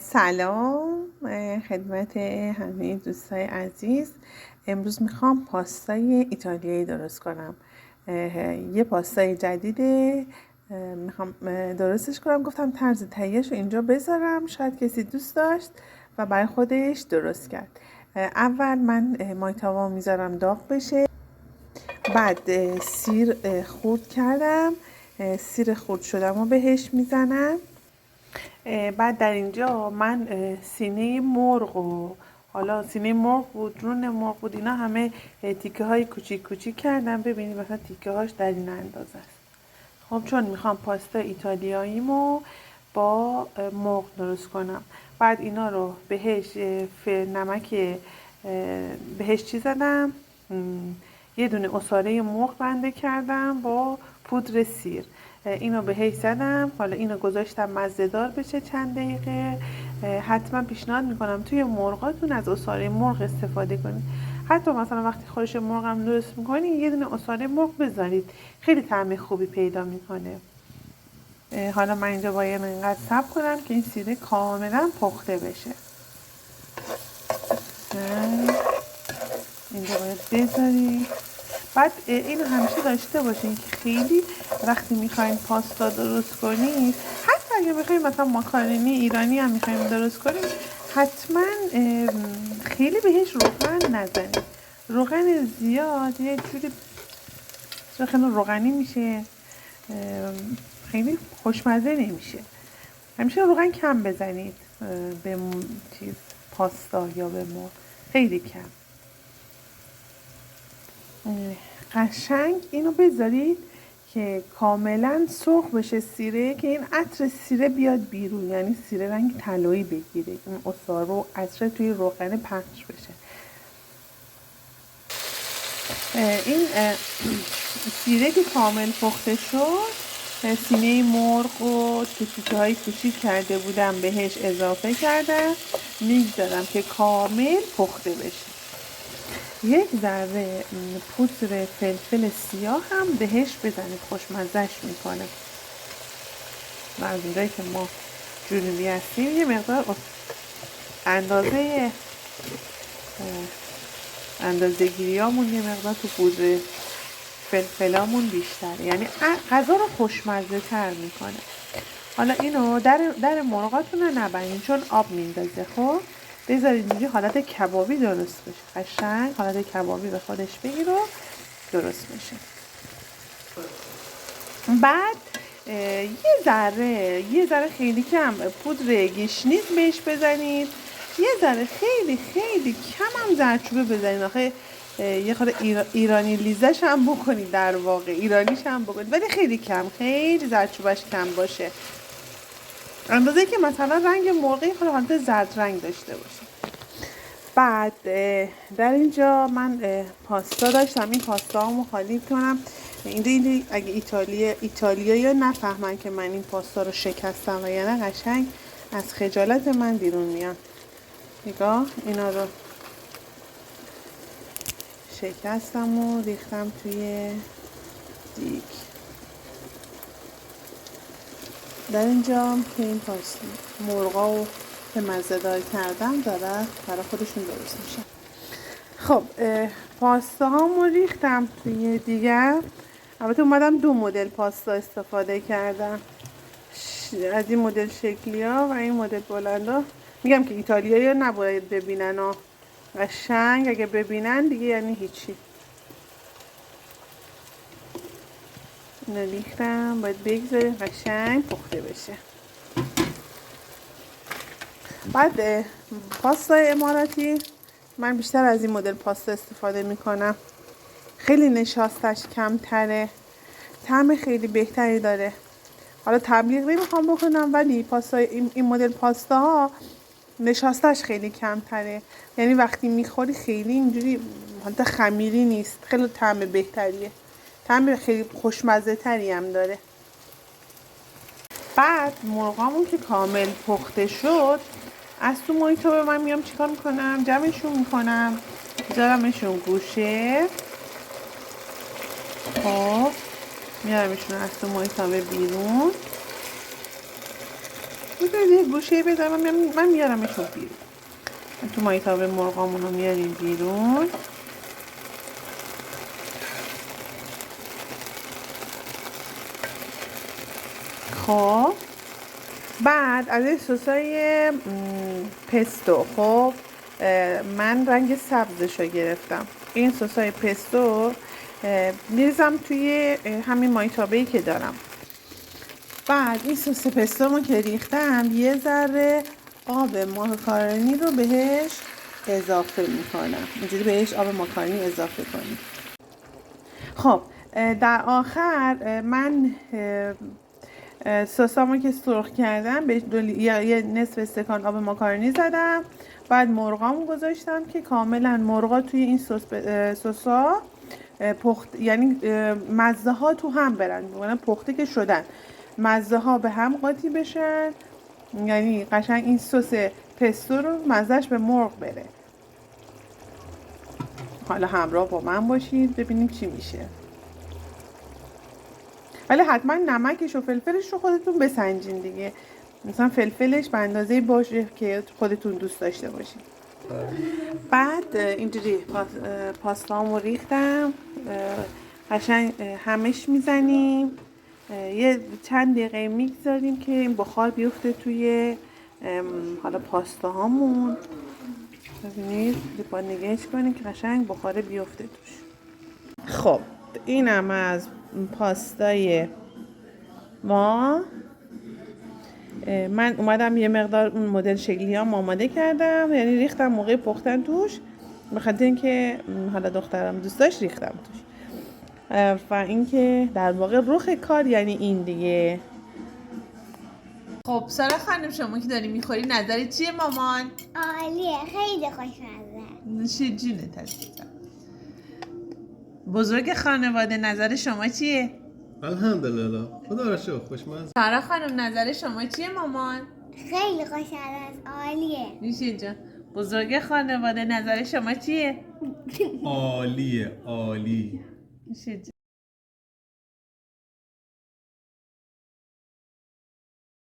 سلام خدمت همه دوستای عزیز. امروز میخوام پاستای ایتالیایی درست کنم. یه پاستای جدیده، میخوام درستش کنم. گفتم طرز تهیه‌شو اینجا بذارم، شاید کسی دوست داشت و برای خودش درست کرد. اول من مایتابا میذارم داغ بشه، بعد سیر خورد کردم، سیر خورد شدم و بهش میزنم. بعد در اینجا من سینه مرغ و حالا سینه مرغ بود، رون مرغ بود، اینا همه تیکه های کوچیک کوچیک کردم. ببینید مثلا تیکه هاش در این اندازه است. خب چون میخوام پاستا ایتالیاییمو با مرغ درست کنم، بعد اینا رو بهش نمک بهش چی زدم، یه دونه عصاره مرغ بنده کردم با پودر سیر، اینو بهش زدم. حالا اینو گذاشتم مزه‌دار بشه چند دقیقه. حتما پیشنهاد میکنم توی مرغاتون از عصاره مرغ استفاده کنید. حتی مثلا وقتی خورش مرغ هم درست میکنید یه دونه عصاره مرغ بذارید، خیلی طعم خوبی پیدا میکنه. حالا من اینجا باید اینقدر صبر کنم که این سیره کاملا پخته بشه. اینجا باید بذارید. بعد اینو همیشه داشته باشین که خیلی وقتی میخواین پاستا درست کنید، حتی اگه میخواین مثلا ماکارونی ایرانی هم میخواین درست کنید، حتما خیلی بهش روغن نزنید. روغن زیاد یه جوری خیلی روغنی میشه، خیلی خوشمزه نمیشه. همیشه روغن کم بزنید به چیز پاستا یا به مرغ، خیلی کم. قشنگ اینو بذارید که کاملا سرخ بشه سیره، که این عطر سیره بیاد بیرون، یعنی سیره رنگ طلایی بگیره، این عصاره و عطر توی روغن پخش بشه. این سیره که کامل پخته شد، سینه مرغ و تیکه های کوچیک کرده بودم بهش اضافه کردم، میگذارم که کامل پخته بشه. یک ذره پودر فلفل سیاه هم بهش بزنید، خوشمزهش میکنه. و از اونجایی که ما جنوبی هستیم یه مقدار اندازه گیریامون یه مقدار تو پودر فلفلامون بیشتره، یعنی غذا رو خوشمزه تر میکنه. حالا اینو در مرغاتون رو نبرین چون آب میندازه. خب بذارید اینجا حالت کبابی درست بشه، قشنگ حالت کبابی به خودش بگیره و درست بشه. بعد یه ذره خیلی کم پودر گشنیز بهش بزنید، یه ذره خیلی خیلی کم هم زردچوبه بزنید. آخه یه خورده ایرانی لیزش هم بکنید، در واقع ایرانیش هم بکنید، ولی خیلی کم، خیلی زردچوبش کم باشه، اندازه که مثلا رنگ مرغی خود حالت زرد رنگ داشته باشه. بعد در اینجا من پاستا داشتم، این پاستا همو خالی کنم. اینجا اگه ایتالیایی نفهمن که من این پاستا رو شکستم و یعنی قشنگ از خجالت من بیرون میان. نگاه، اینا رو شکستم و ریختم توی دیگ. در اینجا که این پاستا مرغا و که مزه دار کردم داره برای خودشون درست میشه. خب پاستا هامو ریختم توی دیگر. البته اومدم 2 مدل پاستا استفاده کردم، از این مدل شکلی ها و این مدل بلندا. میگم که ایتالیایی ها نباید ببینن ها، قشنگ اگه ببینن دیگه یعنی هیچی. اینو ریختم، باید بگذاریم قشنگ پخته بشه. بعد پاستا اماراتی من بیشتر از این مدل پاستا استفاده میکنم، خیلی نشاستش کمتره، طعم خیلی بهتری داره. حالا تبلیغ نمیخوام بکنم ولی پاستا این مدل پاستا ها نشاستش خیلی کمتره، یعنی وقتی میخوری خیلی اینجوری حالت خمیری نیست، خیلی طعم بهتریه، طعم خیلی خوشمزه تری هم داره. بعد مرغامون که کامل پخته شد، از تو مایتابه من میام چیکار میکنم، جمعشون میکنم، میذارمشون گوشه. خب میارمشون از تو مایتابه بیرون. بذارید یه گوشه بذارم من میارمشون بیرون. تو مایتابه مرغامون رو میاریم بیرون. خب بعد از این سسای پستو، خب من رنگ سبزش رو گرفتم. این سسای پستو میریزم توی همین مایتابه‌ای که دارم. بعد این سس پستومو که ریختم یه ذره آب ماکارونی رو بهش اضافه میکنم. اینجوری بهش آب ماکارونی اضافه کنیم. خب در آخر من سسامو که سرخ کردم بهش یه نصف استکان آب ماکارونی زدم. بعد مرغامو گذاشتم که کاملا مرغا توی این سسا پخت، یعنی مزه ها تو هم برن، یعنی پخته که شدن مزه ها به هم قاطی بشن، یعنی قشنگ این سس پستو رو مزهش به مرغ بره. حالا همراه با من باشید ببینیم چی میشه. ولی حتما نمکش و فلفلش رو خودتون بسنجین دیگه، مثلا فلفلش به اندازه باشه که خودتون دوست داشته باشید. بعد اینجوری پاستامو ریختم، قشنگ همش میزنیم، یه چند دقیقه میگذاریم که این بخار بیفته توی حالا پاستا هامون. ببینید با نگهش کنیم که قشنگ بخاره بیفته توش. خب اینم از پاستای ما. من اومدم یه مقدار اون مدل شکلی هم آماده کردم، یعنی ریختم موقع پختن توش، بخاطر اینکه حالا دخترم دوست داشت ریختم توش. و اینکه در واقع رخ کار یعنی این دیگه. خب سارا خانم شما که داری میخوری نظری چیه مامان؟ عالیه، خیلی خوشمزه. نوش جونت عزیزم. بزرگ خانواده نظر شما چیه؟ الحمدلله خدا را شکر خوشمزه. سارا خانم نظر شما چیه مامان؟ خیلی خوشمزه است، عالیه. نوش جان. بزرگ خانواده نظر شما چیه؟ عالیه عالی. نوش جان.